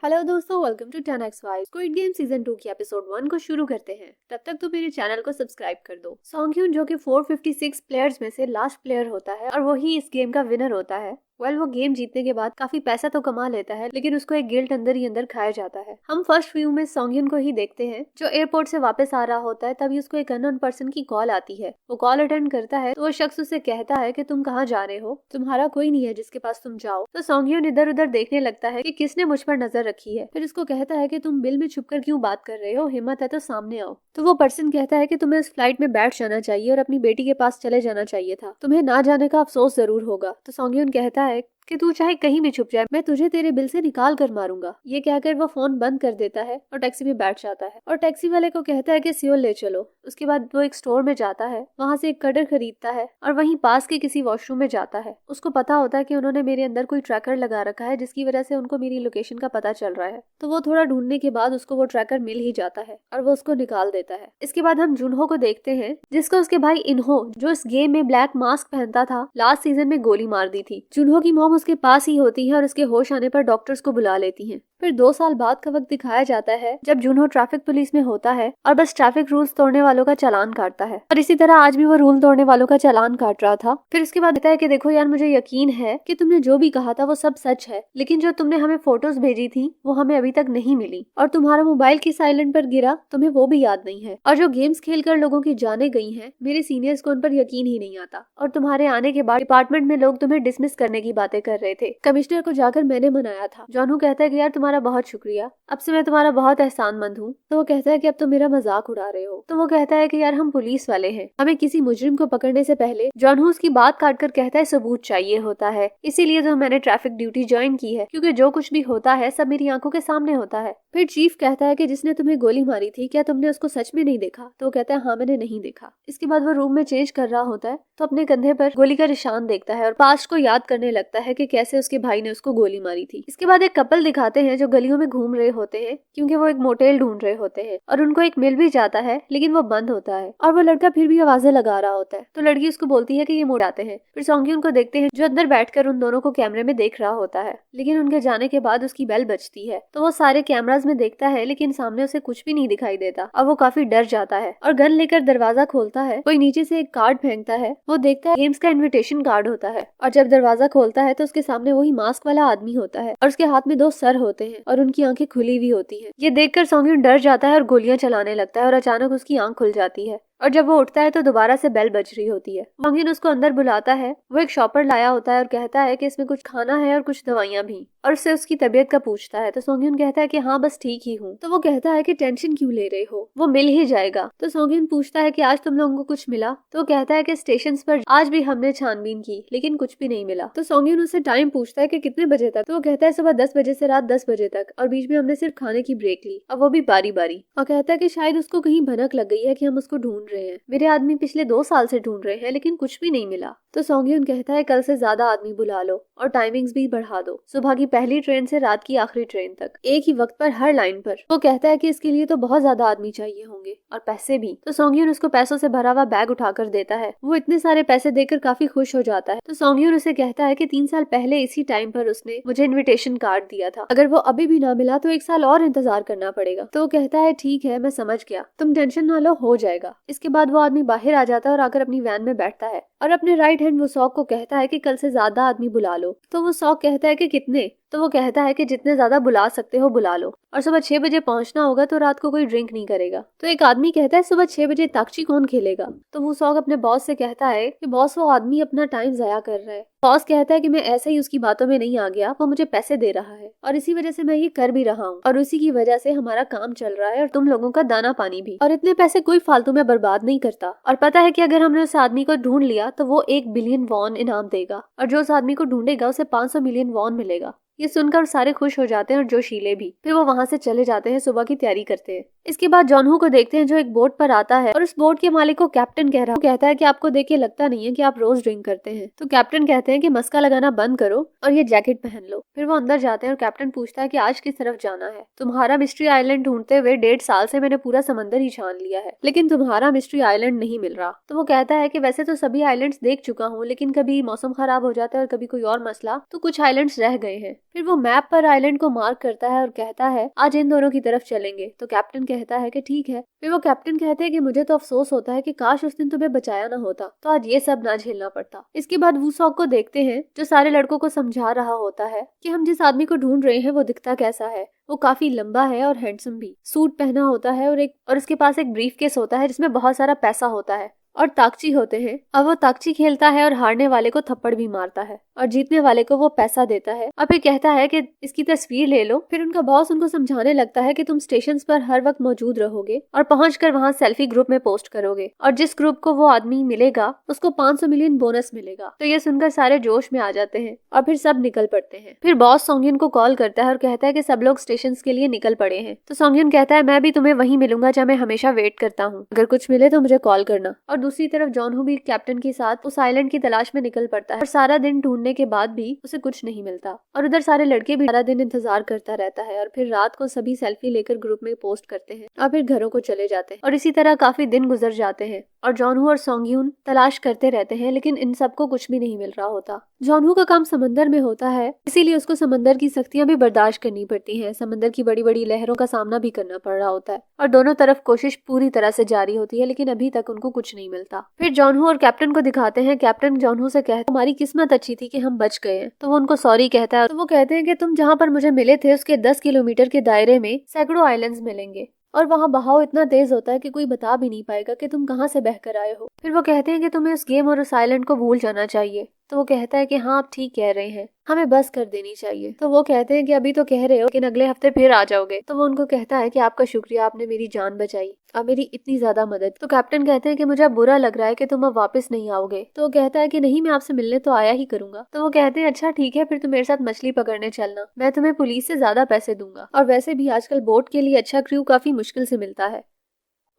Hello दोस्तों, welcome to 10x5। Squid game season 2 की episode 1 को शुरू करते हैं। तब तक तो मेरे चैनल को सब्सक्राइब कर दो। सॉन्ग ह्यून जो कि 456 प्लेयर्स में से लास्ट प्लेयर होता है और वही इस गेम का विनर होता है। वो गेम जीतने के बाद काफी पैसा तो कमा लेता है, लेकिन उसको एक गिल्ट अंदर ही अंदर खाया जाता है। हम फर्स्ट व्यू में सॉन्ग ह्यून को ही देखते हैं जो एयरपोर्ट से वापस आ रहा होता है। तभी उसको एक अननोन पर्सन की कॉल आती है। वो कॉल अटेंड करता है तो वो शख्स उसे कहता है कि तुम कहाँ जा रहे हो, तुम्हारा कोई नहीं है जिसके पास तुम जाओ। तो सॉन्ग ह्यून इधर उधर देखने लगता है कि किसने मुझ पर नजर रखी है। फिर उसको कहता है कि तुम बिल में छुपकर क्यों बात कर रहे हो, हिम्मत है तो सामने आओ। तो वो पर्सन कहता है कि तुम्हें इस फ्लाइट में बैठ जाना चाहिए और अपनी बेटी के पास चले जाना चाहिए था, तुम्हें ना जाने का अफसोस जरूर होगा। तो सॉन्ग ह्यून कहता है कि तू चाहे कहीं भी छुप जाए, मैं तुझे तेरे बिल से निकाल कर मारूंगा। ये कहकर वो फोन बंद कर देता है और टैक्सी में बैठ जाता है और टैक्सी वाले को कहता है कि सियोल ले चलो। उसके बाद वो एक स्टोर में जाता है, वहाँ से एक कटर खरीदता है और वहीं पास के किसी वॉशरूम में जाता है। उसको पता होता है कि उन्होंने मेरे अंदर कोई ट्रैकर लगा रखा है, जिसकी वजह से उनको मेरी लोकेशन का पता चल रहा है। तो वो थोड़ा ढूंढने के बाद उसको वो ट्रैकर मिल ही जाता है और वो उसको निकाल देता है। इसके बाद हम जुनहो को देखते हैं, जिसको उसके भाई इनहो, जो इस गेम में ब्लैक मास्क पहनता था, लास्ट सीजन में गोली मार दी थी। जुनहो की मॉम उसके पास ही होती है और उसके होश आने पर डॉक्टर्स को बुला लेती हैं। फिर 2 साल बाद का वक्त दिखाया जाता है जब जुनहो ट्रैफिक पुलिस में होता है और बस ट्रैफिक रूल्स तोड़ने वालों का चालान काटता है। और इसी तरह आज भी वो रूल तोड़ने वालों का चालान काट रहा था। फिर उसके बाद कहता है कि देखो यार, मुझे यकीन है कि तुमने जो भी कहा था वो सब सच है, लेकिन जो तुमने हमें फोटोज भेजी थी वो हमें अभी तक नहीं मिली, और तुम्हारा मोबाइल की साइलेंट पर गिरा, तुम्हें वो भी याद नहीं है। और जो गेम्स खेलकर लोगों की जाने गई हैं, मेरे सीनियर्स को उन पर यकीन ही नहीं आता। और तुम्हारे आने के बाद डिपार्टमेंट में लोग तुम्हें डिसमिस करने की बातें कर रहे थे। कमिश्नर को जाकर मैंने मनाया था। जॉनू कहता है कि यार तुम्हारा बहुत शुक्रिया, अब से मैं तुम्हारा बहुत एहसानमंद हूँ। तो वो कहता है कि अब तो मेरा मजाक उड़ा रहे हो। तो वो कहता है कि यार हम पुलिस वाले हैं, हमें किसी मुजरिम को पकड़ने से पहले, जॉनू उसकी बात काट कर कहता है, सबूत चाहिए होता है, इसीलिए तो मैंने ट्रैफिक ड्यूटी ज्वाइन की है, क्योंकि जो कुछ भी होता है सब मेरी आंखों के सामने होता है। फिर चीफ कहता है कि जिसने तुम्हें गोली मारी थी, क्या तुमने उसको सच में नहीं देखा? तो वो कहता है हाँ, मैंने नहीं देखा। इसके बाद वो रूम में चेंज कर रहा होता है तो अपने कंधे पर गोली का निशान देखता है और पास्ट को याद करने लगता है कि कैसे उसके भाई ने उसको गोली मारी थी। इसके बाद एक कपल दिखाते हैं जो गलियों में घूम रहे होते हैं, क्योंकि वो एक मोटेल ढूंढ रहे होते हैं, और उनको एक मिल भी जाता है लेकिन वो बंद होता है। और वो लड़का फिर भी आवाजें लगा रहा होता है, तो लड़की उसको बोलती है कि ये मोड़ आते हैं। फिर सॉन्ग ह्यून को देखते हैं जो अंदर बैठकर उन दोनों को कैमरे में देख रहा होता है, लेकिन उनके जाने के बाद उसकी बेल बजती है। तो वो सारे कैमराज में देखता है, लेकिन सामने उसे कुछ भी नहीं दिखाई देता और वो काफी डर जाता है और गन लेकर दरवाजा खोलता है। कोई नीचे से एक कार्ड फेंकता है, वो देखता है गेम्स का इन्विटेशन कार्ड होता है। और जब दरवाजा खोलता है तो उसके सामने वही मास्क वाला आदमी होता है और उसके हाथ में 2 सर होते हैं और उनकी आंखें खुली हुई होती है। ये देखकर सॉन्ग ह्यून डर जाता है और गोलियां चलाने लगता है और अचानक उसकी आंख खुल जाती है। और जब वो उठता है तो दोबारा से बेल बज रही होती है। सॉन्ग ह्यून उसको अंदर बुलाता है। वो एक शॉपर लाया होता है और कहता है कि इसमें कुछ खाना है और कुछ दवाइयां भी, और उससे उसकी तबीयत का पूछता है। तो सॉन्ग ह्यून कहता है कि हाँ, बस ठीक ही हूँ। तो वो कहता है कि टेंशन क्यों ले रहे हो, वो मिल ही जाएगा। तो सॉन्ग ह्यून पूछता है कि आज तुम लोगों को कुछ मिला? तो वो कहता है कि स्टेशन पर आज भी हमने छानबीन की, लेकिन कुछ भी नहीं मिला। तो सॉन्ग ह्यून उससे टाइम पूछता है कि कितने बजे तक? तो वो कहता है सुबह 10 बजे से रात 10 बजे तक, और बीच में हमने सिर्फ खाने की ब्रेक ली, और वो भी बारी बारी। और कहता है कि शायद उसको कहीं भनक लग गई है कि हम उसको ढूंढ रहे हैं, मेरे आदमी पिछले 2 साल से ढूंढ रहे हैं, लेकिन कुछ भी नहीं मिला। तो सॉन्ग ह्यून कहता है कल से ज्यादा आदमी बुला लो और टाइमिंग्स भी बढ़ा दो, सुबह की पहली ट्रेन से रात की आखिरी ट्रेन तक, एक ही वक्त पर हर लाइन पर। वो कहता है कि इसके लिए तो बहुत ज्यादा आदमी चाहिए होंगे और पैसे भी। तो सॉन्ग ह्यून उसको पैसों से भरा हुआ बैग उठाकर देता है। वो इतने सारे पैसे देकर काफी खुश हो जाता है। तो सॉन्ग ह्यून उसे कहता है कि 3 साल पहले इसी टाइम पर उसने मुझे इन्विटेशन कार्ड दिया था, अगर वो अभी भी ना मिला तो 1 साल और इंतजार करना पड़ेगा। तो वो कहता है ठीक है, मैं समझ गया, तुम टेंशन ना लो, हो जाएगा। इसके बाद वो आदमी बाहर आ जाता है और आकर अपनी वैन में बैठता है और अपने राइट हैंड वो सॉक को कहता है कि कल से ज्यादा आदमी बुला लो। तो वो सॉक कहता है कि कितने? तो वो कहता है कि जितने ज्यादा बुला सकते हो बुला लो, और सुबह 6 बजे पहुंचना होगा, तो रात को कोई ड्रिंक नहीं करेगा। तो एक आदमी कहता है सुबह 6 बजे ताकची कौन खेलेगा? तो वो सॉक अपने बॉस से कहता है कि बॉस, वो आदमी अपना टाइम जाया कर रहा है। बॉस कहता है कि मैं ऐसे ही उसकी बातों में नहीं आ गया, वो मुझे पैसे दे रहा है और इसी वजह से मैं ये कर भी रहा हूँ, और उसी की वजह से हमारा काम चल रहा है और तुम लोगों का दाना पानी भी। और इतने पैसे कोई फालतू में बर्बाद नहीं करता, और पता है कि अगर हमने उस आदमी को ढूंढ लिया तो वो 1 बिलियन वॉन इनाम देगा, और जो उस आदमी को ढूंढेगा उसे 500 मिलियन वॉन मिलेगा। ये सुनकर सारे खुश हो जाते हैं और जोशीले भी। फिर वो वहाँ से चले जाते हैं, सुबह की तैयारी करते हैं। इसके बाद जॉनहू को देखते हैं जो एक बोट पर आता है और उस बोट के मालिक को कैप्टन कह रहा है। कहता है कि आपको देख के लगता नहीं है कि आप रोज ड्रिंक करते हैं। तो कैप्टन कहते हैं कि मस्का लगाना बंद करो और ये जैकेट पहन लो। फिर वो अंदर जाते हैं और कैप्टन पूछता है कि आज किस तरफ जाना है? तुम्हारा मिस्ट्री आइलैंड ढूंढते हुए 1.5 साल से मैंने पूरा समंदर ही छान लिया है, लेकिन तुम्हारा मिस्ट्री आइलैंड नहीं मिल रहा। तो वो कहता है कि वैसे तो सभी आइलैंड्स देख चुका हूँ, लेकिन कभी मौसम खराब हो जाता है और कभी कोई और मसला, तो कुछ आइलैंड्स रह गए हैं। फिर वो मैप पर आइलैंड को मार्क करता है और कहता है आज इन दोनों की तरफ चलेंगे। तो कैप्टन कहता है कि ठीक है। फिर वो कैप्टन कहते हैं कि मुझे तो अफसोस होता है कि काश उस दिन तुम्हें बचाया ना होता, तो आज ये सब ना झेलना पड़ता। इसके बाद वूसॉक को देखते हैं जो सारे लड़कों को समझा रहा होता है कि हम जिस आदमी को ढूंढ रहे हैं वो दिखता कैसा है। वो काफी लंबा है और हैंडसम भी, सूट पहना होता है और उसके पास एक ब्रीफ केस होता है जिसमें बहुत सारा पैसा होता है और ताकची होते हैं। अब वो ताकची खेलता है और हारने वाले को थप्पड़ भी मारता है और जीतने वाले को वो पैसा देता है और फिर कहता है कि इसकी तस्वीर ले लो। फिर उनका बॉस उनको समझाने लगता है कि तुम स्टेशन पर हर वक्त मौजूद रहोगे और पहुंचकर वहां सेल्फी ग्रुप में पोस्ट करोगे और जिस ग्रुप को वो आदमी मिलेगा उसको 500 मिलियन बोनस मिलेगा। तो ये सुनकर सारे जोश में आ जाते हैं और फिर सब निकल पड़ते हैं। फिर बॉस सोंगयुन को कॉल करता है और कहता है कि सब लोग स्टेशन के लिए निकल पड़े हैं। तो सोंगयुन कहता है मैं भी तुम्हें वहीं मिलूंगा जहाँ मैं हमेशा वेट करता हूँ, अगर कुछ मिले तो मुझे कॉल करना। और दूसरी तरफ जॉनहू भी कैप्टन के साथ उस आइलैंड की तलाश में निकल पड़ता है और सारा दिन ढूंढने के बाद भी उसे कुछ नहीं मिलता। और उधर सारे लड़के भी सारा दिन इंतजार करता रहता है और फिर रात को सभी सेल्फी लेकर ग्रुप में पोस्ट करते हैं और फिर घरों को चले जाते हैं। और इसी तरह काफी दिन गुजर जाते हैं और जॉनहू और सोंगयुन तलाश करते रहते हैं, लेकिन इन सबको कुछ भी नहीं मिल रहा होता। जॉनहू का काम समंदर में होता है, इसीलिए उसको समंदर की सख्तियां भी बर्दाश्त करनी पड़ती हैं। समंदर की बड़ी बड़ी लहरों का सामना भी करना पड़ रहा होता है और दोनों तरफ कोशिश पूरी तरह से जारी होती है, लेकिन अभी तक उनको कुछ नहीं मिलता। फिर जॉनहू और कैप्टन को दिखाते हैं। कैप्टन जॉनहू से कहता है हमारी किस्मत अच्छी थी कि हम बच गए हैं। तो वो उनको सॉरी कहता है। तो वो कहते हैं कि तुम जहाँ पर मुझे मिले थे उसके 10 किलोमीटर के दायरे में सैकड़ों आइलैंड्स मिलेंगे और वहाँ बहाव इतना तेज होता है कि कोई बता भी नहीं पाएगा कि तुम कहाँ से बहकर आए हो। फिर वो कहते हैं कि तुम्हें उस गेम और उस आइलैंड को भूल जाना चाहिए। तो वो कहता है कि हाँ आप ठीक कह रहे हैं, हमें बस कर देनी चाहिए। तो वो कहते हैं कि अभी तो कह रहे हो लेकिन अगले हफ्ते फिर आ जाओगे। तो वो उनको कहता है कि आपका शुक्रिया, आपने मेरी जान बचाई और मेरी इतनी ज्यादा मदद। तो कैप्टन कहते हैं कि मुझे बुरा लग रहा है कि तुम अब वापस नहीं आओगे। तो वो कहता है कि नहीं, मैं आपसे मिलने तो आया ही करूंगा। तो वो कहते हैं अच्छा ठीक है, फिर तुम मेरे साथ मछली पकड़ने चलना, मैं तुम्हें पुलिस से ज्यादा पैसे दूंगा। और वैसे भी आजकल बोट के लिए अच्छा क्रू काफी मुश्किल से मिलता है।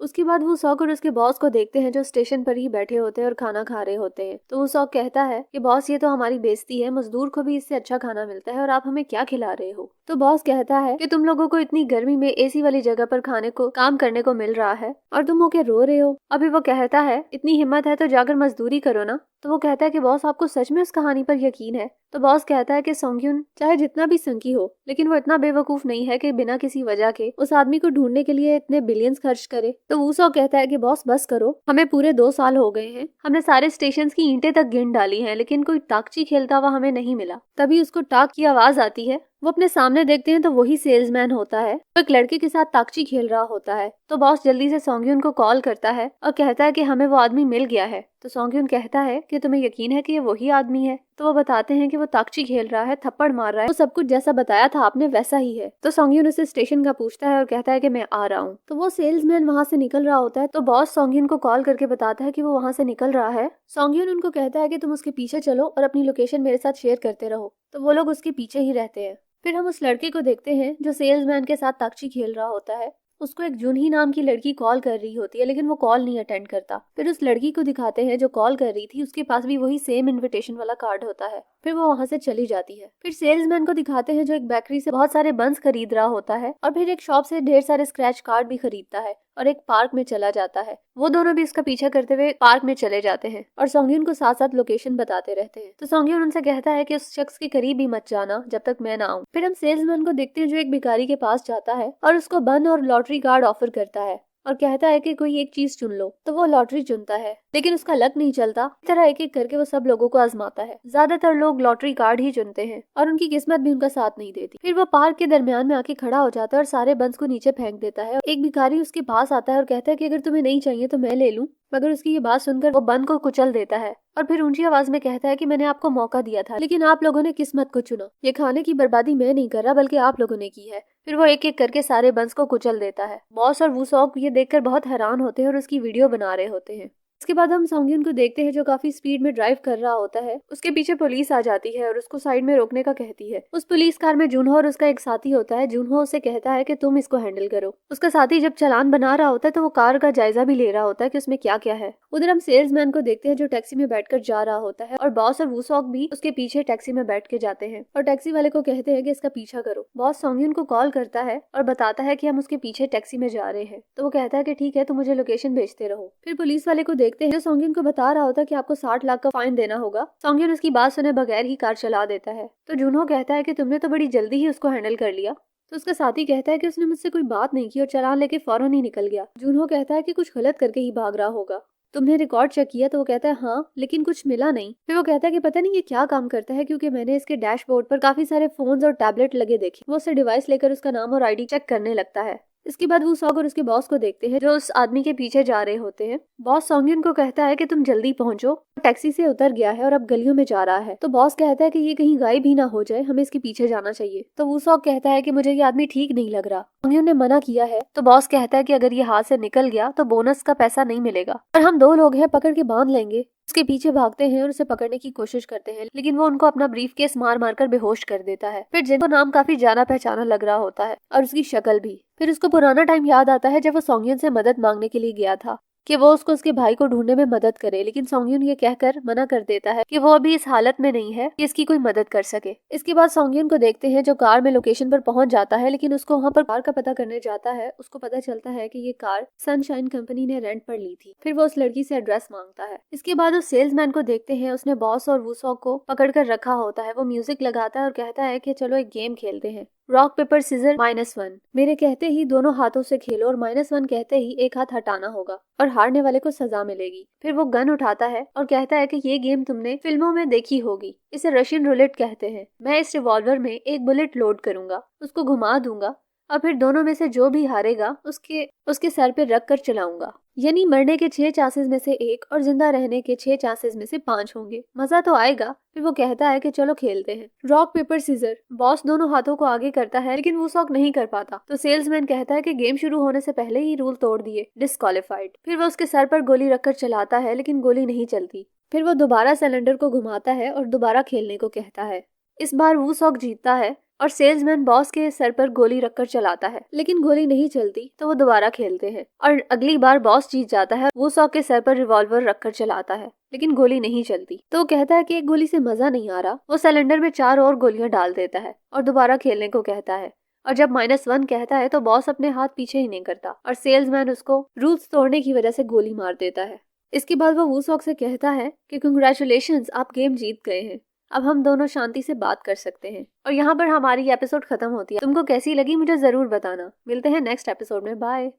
उसके बाद वो सॉक और उसके बॉस को देखते हैं जो स्टेशन पर ही बैठे होते हैं और खाना खा रहे होते हैं। तो वो सॉक कहता है कि बॉस ये तो हमारी बेइज्जती है, मजदूर को भी इससे अच्छा खाना मिलता है और आप हमें क्या खिला रहे हो। तो बॉस कहता है कि तुम लोगों को इतनी गर्मी में एसी वाली जगह पर खाने को काम करने को मिल रहा है और तुम होके रो रहे हो। अभी वो कहता है इतनी हिम्मत है तो जाकर मजदूरी करो ना। तो वो कहता है कि बॉस आपको सच में उस कहानी पर यकीन है। तो बॉस कहता है कि सोंगयुन चाहे जितना भी संकी हो लेकिन वो इतना बेवकूफ नहीं है कि बिना किसी वजह के उस आदमी को ढूंढने के लिए इतने बिलियंस खर्च करे। तो वूसॉ कहता है कि बॉस बस करो, हमें पूरे 2 साल हो गए हैं, हमने सारे स्टेशन की ईंटें तक गिन डाली हैं, लेकिन कोई टाकची खेलता हुआ हमें नहीं मिला। तभी उसको टाक की आवाज आती है। वो अपने सामने देखते हैं तो वही सेल्समैन होता है, वो एक लड़के के साथ ताकची खेल रहा होता है। तो बॉस जल्दी से सोंगयुन को कॉल करता है और कहता है कि हमें वो आदमी मिल गया है। तो सोंगयुन कहता है कि तुम्हें यकीन है कि ये वही आदमी है। तो वो बताते हैं कि वो ताकची खेल रहा है, थप्पड़ मार रहा है, वो सब कुछ जैसा बताया था आपने वैसा ही है। तो सोंगयुन उसे स्टेशन का पूछता है और कहता है कि मैं आ रहा हूँ। तो वो सेल्समैन वहाँ से निकल रहा होता है। तो बॉस सोंगयुन को कॉल करके बताता है कि वो वहाँ से निकल रहा है। सोंगयुन उनको कहता है कि तुम उसके पीछे चलो और अपनी लोकेशन मेरे साथ शेयर करते रहो। तो वो लोग उसके पीछे ही रहते हैं। फिर हम उस लड़के को देखते हैं जो सेल्समैन के साथ ताकची खेल रहा होता है। उसको एक जूनही नाम की लड़की कॉल कर रही होती है, लेकिन वो कॉल नहीं अटेंड करता। फिर उस लड़की को दिखाते हैं जो कॉल कर रही थी, उसके पास भी वही सेम इनविटेशन वाला कार्ड होता है। फिर वो वहाँ से चली जाती है। फिर सेल्समैन को दिखाते हैं जो एक बेकरी से बहुत सारे बंस खरीद रहा होता है और फिर एक शॉप से ढेर सारे स्क्रैच कार्ड भी खरीदता है और एक पार्क में चला जाता है। वो दोनों भी उसका पीछा करते हुए पार्क में चले जाते हैं और सोंगयुन को साथ साथ लोकेशन बताते रहते हैं। तो सोंगयुन उनसे कहता है कि उस शख्स के करीब भी मत जाना जब तक मैं ना आऊं। फिर हम सेल्समैन को देखते हैं जो एक भिखारी के पास जाता है और उसको बन और लॉटरी कार्ड ऑफर करता है और कहता है कि कोई एक चीज चुन लो। तो वो लॉटरी चुनता है, लेकिन उसका लक नहीं चलता। इस तरह एक एक करके वो सब लोगों को आजमाता है। ज्यादातर लोग लॉटरी कार्ड ही चुनते हैं और उनकी किस्मत भी उनका साथ नहीं देती। फिर वो पार्क के दरमियान में आके खड़ा हो जाता है और सारे बंस को नीचे फेंक देता है। एक भिखारी उसके पास आता है और कहता है कि अगर तुम्हें नहीं चाहिए तो मैं ले लूं। मगर उसकी ये बात सुनकर वो बंद को कुचल देता है और फिर ऊंची आवाज में कहता है कि मैंने आपको मौका दिया था, लेकिन आप लोगों ने किस्मत को चुना। ये खाने की बर्बादी मैं नहीं कर रहा बल्कि आप लोगों ने की है। फिर वो एक एक करके सारे बंस को कुचल देता है। बॉस और वूसॉक ये देखकर बहुत हैरान होते हैं और उसकी वीडियो बना रहे होते हैं। इसके बाद हम सोंगयुन को देखते हैं जो काफी स्पीड में ड्राइव कर रहा होता है। उसके पीछे पुलिस आ जाती है और उसको साइड में रोकने का कहती है। उस पुलिस कार में जूनहो और उसका एक साथी होता है। जूनहो उसे कहता है कि तुम इसको हैंडल करो। उसका साथी जब चालान बना रहा होता है तो वो कार का जायजा भी ले रहा होता है कि उसमें क्या क्या है। उधर हम सेल्समैन को देखते हैं जो टैक्सी में बैठकर जा रहा होता है और बॉस और वूसॉक भी उसके पीछे टैक्सी में बैठ के जाते हैं और टैक्सी वाले को कहते हैं कि इसका पीछा करो। बॉस सोंगयुन को कॉल करता है और बताता है कि हम उसके पीछे टैक्सी में जा रहे हैं। तो वो कहता है कि ठीक है, तो मुझे लोकेशन भेजते रहो। फिर पुलिस वाले को देखते हैं जो सॉन्गिन को बता रहा होता है कि आपको 60 लाख का फाइन देना होगा। सॉन्गिन उसकी बात सुने बगैर ही कार चला देता है। तो जूनहो कहता है कि तुमने तो बड़ी जल्दी ही उसको हैंडल कर लिया। तो उसका साथी कहता है कि उसने मुझसे कोई बात नहीं की और चालान लेके फौरन ही निकल गया। जूनहो कहता है कि कुछ गलत करके ही भाग रहा होगा। तुमने रिकॉर्ड चेक किया? तो वो कहता है हाँ, लेकिन कुछ मिला नहीं। फिर वो कहता है कि पता नहीं ये क्या काम करता है, क्योंकि मैंने इसके डैशबोर्ड पर काफी सारे फोन्स और टैबलेट लगे देखे। वो उससे डिवाइस लेकर उसका नाम और आईडी चेक करने लगता है। इसके बाद वो सॉन्ग और उसके बॉस को देखते हैं जो उस आदमी के पीछे जा रहे होते हैं। बॉस सॉन्गिन को कहता है कि तुम जल्दी पहुंचो। वो टैक्सी से उतर गया है और अब गलियों में जा रहा है। तो बॉस कहता है कि ये कहीं गायब भी ना हो जाए, हमें इसके पीछे जाना चाहिए। तो वो सॉन्ग कहता है कि मुझे ये आदमी ठीक नहीं लग रहा। सॉन्गिन ने मना किया है। तो बॉस कहता है कि अगर ये हाथ से निकल गया तो बोनस का पैसा नहीं मिलेगा और हम 2 लोग हैं, पकड़ के बांध लेंगे। उसके पीछे भागते हैं और उसे पकड़ने की कोशिश करते हैं, लेकिन वो उनको अपना ब्रीफ केस मार मार कर बेहोश कर देता है। फिर जिनको नाम काफी जाना पहचाना लग रहा होता है और उसकी शक्ल भी। फिर उसको पुराना टाइम याद आता है जब वो सॉन्गिन से मदद मांगने के लिए गया था कि वो उसको उसके भाई को ढूंढने में मदद करे, लेकिन सॉन्गिन ये कहकर मना कर देता है कि वो अभी इस हालत में नहीं है कि इसकी कोई मदद कर सके। इसके बाद सॉन्गिन को देखते हैं जो कार में लोकेशन पर पहुंच जाता है, लेकिन उसको वहां पर कार का पता करने जाता है। उसको पता चलता है कि ये कार सनशाइन कंपनी ने रेंट पर ली थी। फिर वो उस लड़की से एड्रेस मांगता है। इसके बाद उस सेल्समैन को देखते हैं, उसने बॉस और वूसॉक को पकड़ कर रखा होता है। वो म्यूजिक लगाता है और कहता है कि चलो एक गेम खेलते हैं, रॉक पेपर सीजर -1। मेरे कहते ही दोनों हाथों से खेलो और -1 कहते ही एक हाथ हटाना होगा और हारने वाले को सजा मिलेगी। फिर वो गन उठाता है और कहता है कि ये गेम तुमने फिल्मों में देखी होगी, इसे रशियन रूलेट कहते हैं। मैं इस रिवॉल्वर में एक बुलेट लोड करूंगा, उसको घुमा दूंगा और फिर दोनों में से जो भी हारेगा उसके सर पे रख कर चलाऊंगा। यानी मरने के 6 चांसेस में से 1 और जिंदा रहने के 6 चांसेस में से 5 होंगे। मजा तो आएगा। फिर वो कहता है कि चलो खेलते हैं, रॉक पेपर सीजर। बॉस दोनों हाथों को आगे करता है, लेकिन वूसॉक नहीं कर पाता। तो सेल्समैन कहता है कि गेम शुरू होने से पहले ही रूल तोड़ दिए, डिस्क्वालिफाइड। फिर वो उसके सर पर गोली रखकर चलाता है, लेकिन गोली नहीं चलती। फिर वो दोबारा सिलेंडर को घुमाता है और दोबारा खेलने को कहता है। इस बार वूसॉक जीतता है और सेल्समैन बॉस के सर पर गोली रखकर चलाता है, लेकिन गोली नहीं चलती। तो वो दोबारा खेलते हैं और अगली बार बॉस जीत जाता है। वूसॉक के सर पर रिवॉल्वर रखकर चलाता है, लेकिन गोली नहीं चलती। तो वो कहता है कि एक गोली से मजा नहीं आ रहा। वो सिलेंडर में 4 और गोलियां डाल देता है और दोबारा खेलने को कहता है। और जब -1 कहता है तो बॉस अपने हाथ पीछे ही नहीं करता और सेल्समैन उसको रूल्स तोड़ने की वजह से गोली मार देता है। इसके बाद वो वूसॉक से कहता है कि कंग्रेचुलेशंस, आप गेम जीत गए हैं, अब हम दोनों शांति से बात कर सकते हैं। और यहाँ पर हमारी एपिसोड खत्म होती है। तुमको कैसी लगी मुझे जरूर बताना। मिलते हैं नेक्स्ट एपिसोड में। बाय।